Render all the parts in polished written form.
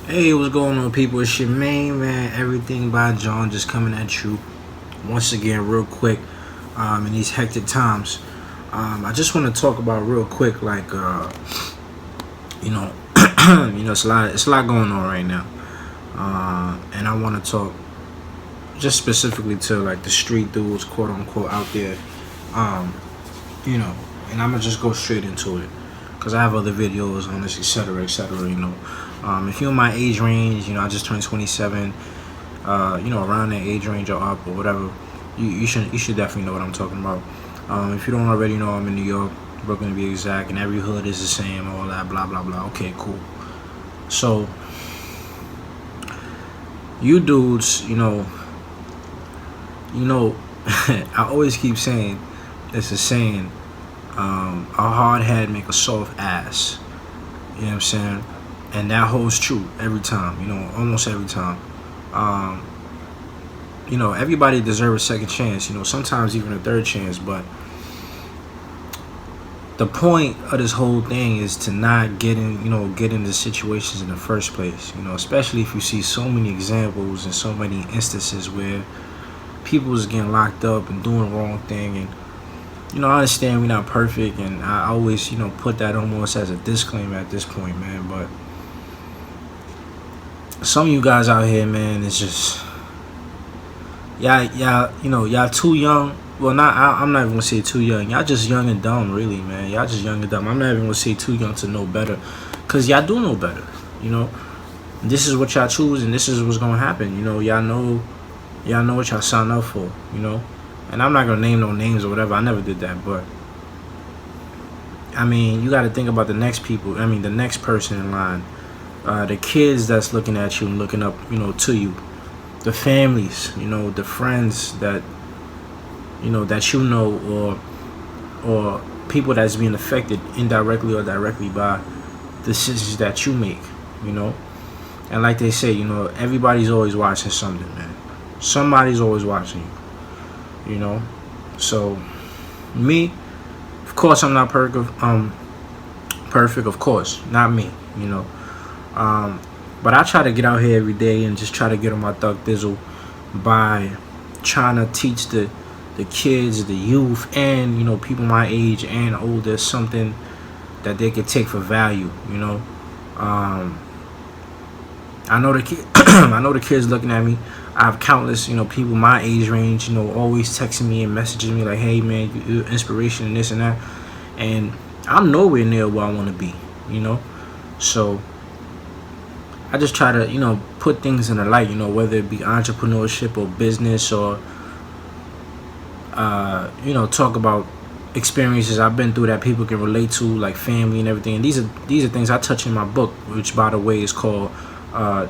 Hey, what's going on, people? It's your main man, Everything by John, just coming at you once again, real quick. In these hectic times, I just want to talk about real quick, you know, it's a lot going on right now, and I want to talk just specifically to like the street dudes, quote unquote, out there, um, you know, and I'm gonna just go straight into it because I have other videos on this, etc., etc. If you're in my age range, I just turned 27. Around that age range or up or whatever, you should definitely know what I'm talking about. If you don't already know, I'm in New York, Brooklyn to be exact, and every hood is the same, all that, blah blah blah. Okay, cool. So you dudes, I always keep saying, it's a saying, a hard head make a soft ass. You know what I'm saying? And that holds true every time. Almost every time. Um, Everybody deserves a second chance. Sometimes even a third chance. But the point of this whole thing is to not get into situations in the first place. Especially if you see so many examples and so many instances where people is getting locked up and doing the wrong thing. And I understand we're not perfect, and I always put that almost as a disclaimer at this point, man. But some of you guys out here, man, it's just y'all too young. Well, I'm not even gonna say too young. Y'all just young and dumb, really, man. Y'all just young and dumb. I'm not even gonna say too young to know better, cause y'all do know better. This is what y'all choose, and this is what's gonna happen. Y'all know what y'all signed up for. And I'm not gonna name no names or whatever. I never did that, but I mean, you got to think about the next people. I mean, the next person in line, the kids that's looking at you and looking up, to you, the families, the friends that or people that's being affected indirectly or directly by decisions that you make. And like they say, everybody's always watching something, man. Somebody's always watching you. So me, of course, I'm not perfect, of course, not me. But I try to get out here every day and just try to get on my thug thizzle by trying to teach the kids, the youth, and people my age and older something that they could take for value. I know I know the kids looking at me. I have countless, people my age range, always texting me and messaging me like, "Hey, man, you're inspiration and this and that," and I'm nowhere near where I want to be. So I just try to, put things in the light, whether it be entrepreneurship or business or, talk about experiences I've been through that people can relate to, like family and everything. And these are things I touch in my book, which, by the way, is called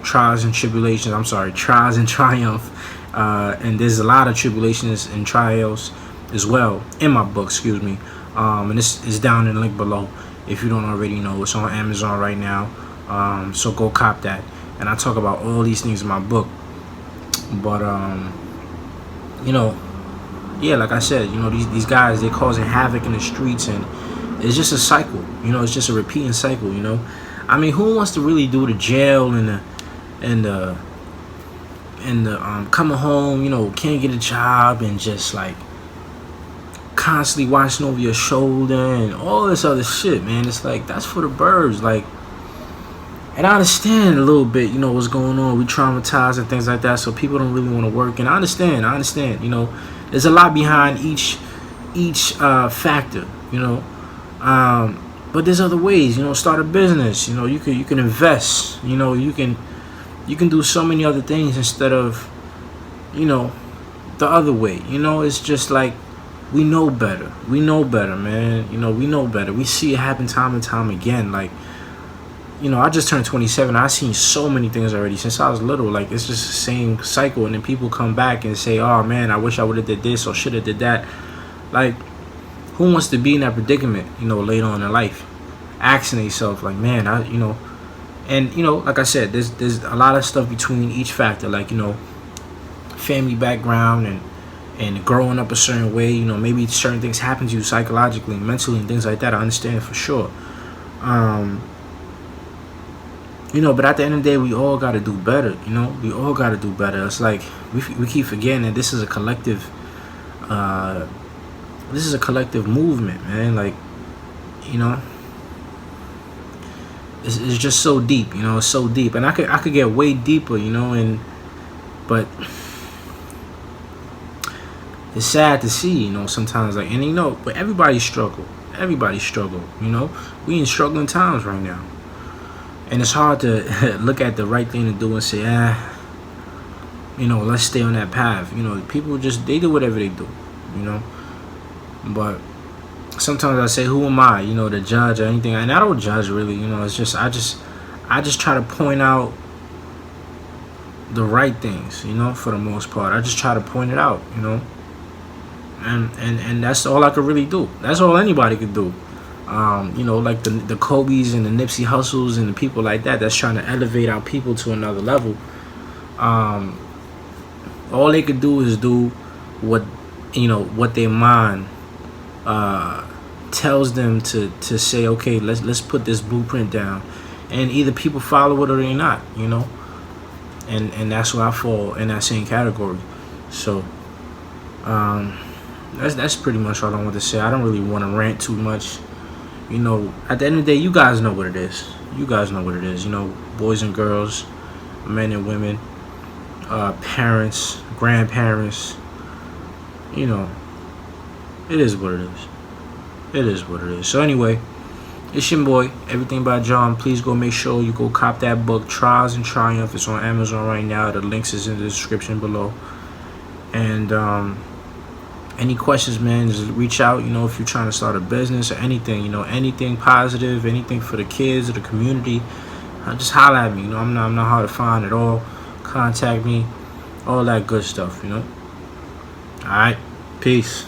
Trials and Tribulations. I'm sorry, Trials and Triumph. And there's a lot of tribulations and trials as well in my book, excuse me. And this is down in the link below if you don't already know. It's on Amazon right now. So go cop that. And I talk about all these things in my book. But yeah, like I said, these guys, they're causing havoc in the streets, and it's just a cycle. It's just a repeating cycle. I mean, who wants to really do the jail and the coming home, can't get a job and just like constantly watching over your shoulder and all this other shit, man. It's like, that's for the birds. Like, and I understand a little bit, what's going on. We traumatized and things like that, so people don't really want to work. And I understand. There's a lot behind each factor, but there's other ways. Start a business. You can invest. You can do so many other things instead of, the other way. It's just like, we know better. We know better, man. We know better. We see it happen time and time again. Like, I just turned 27. I've seen so many things already since I was little. Like, it's just the same cycle. And then people come back and say, "Oh, man, I wish I would have did this or should have did that." Like, who wants to be in that predicament, later on in life? Asking themselves, like, man, and, like I said, there's a lot of stuff between each factor. Like, family background and growing up a certain way. Maybe certain things happen to you psychologically, mentally, and things like that. I understand for sure. You know, but at the end of the day, we all got to do better. You know, we all got to do better. It's like we keep forgetting that this is a collective. Uh, this is a collective movement, man. Like, you know, it's just so deep. You know, it's so deep, and I could get way deeper. You know, but it's sad to see. You know, sometimes like, and you know, but everybody struggle. Everybody struggle. You know, we in struggling times right now. And it's hard to look at the right thing to do and say, you know, let's stay on that path. You know, people just, they do whatever they do, you know. But sometimes I say, who am I, you know, to judge or anything? And I don't judge really, you know. It's just, I just try to point out the right things, you know, for the most part. I just try to point it out, you know. And that's all I could really do. That's all anybody could do. You know, like the Kobe's and the Nipsey Hussles and the people like that that's trying to elevate our people to another level. All they could do is do what, you know, what their mind tells them to say. Okay, let's put this blueprint down, and either people follow it or they not. You know, and that's where I fall in that same category. So that's pretty much all I want to say. I don't really want to rant too much. You know, at the end of the day, you guys know what it is. You guys know what it is. You know, boys and girls, men and women, parents, grandparents. You know, it is what it is. It is what it is. So anyway, it's your boy, Everything by John. Please go make sure you go cop that book, Trials and Triumph. It's on Amazon right now. The links is in the description below. And any questions, man, just reach out. You know, if you're trying to start a business or anything, you know, anything positive, anything for the kids or the community, just holler at me. You know, I'm not hard to find at all. Contact me, all that good stuff, you know. All right, peace.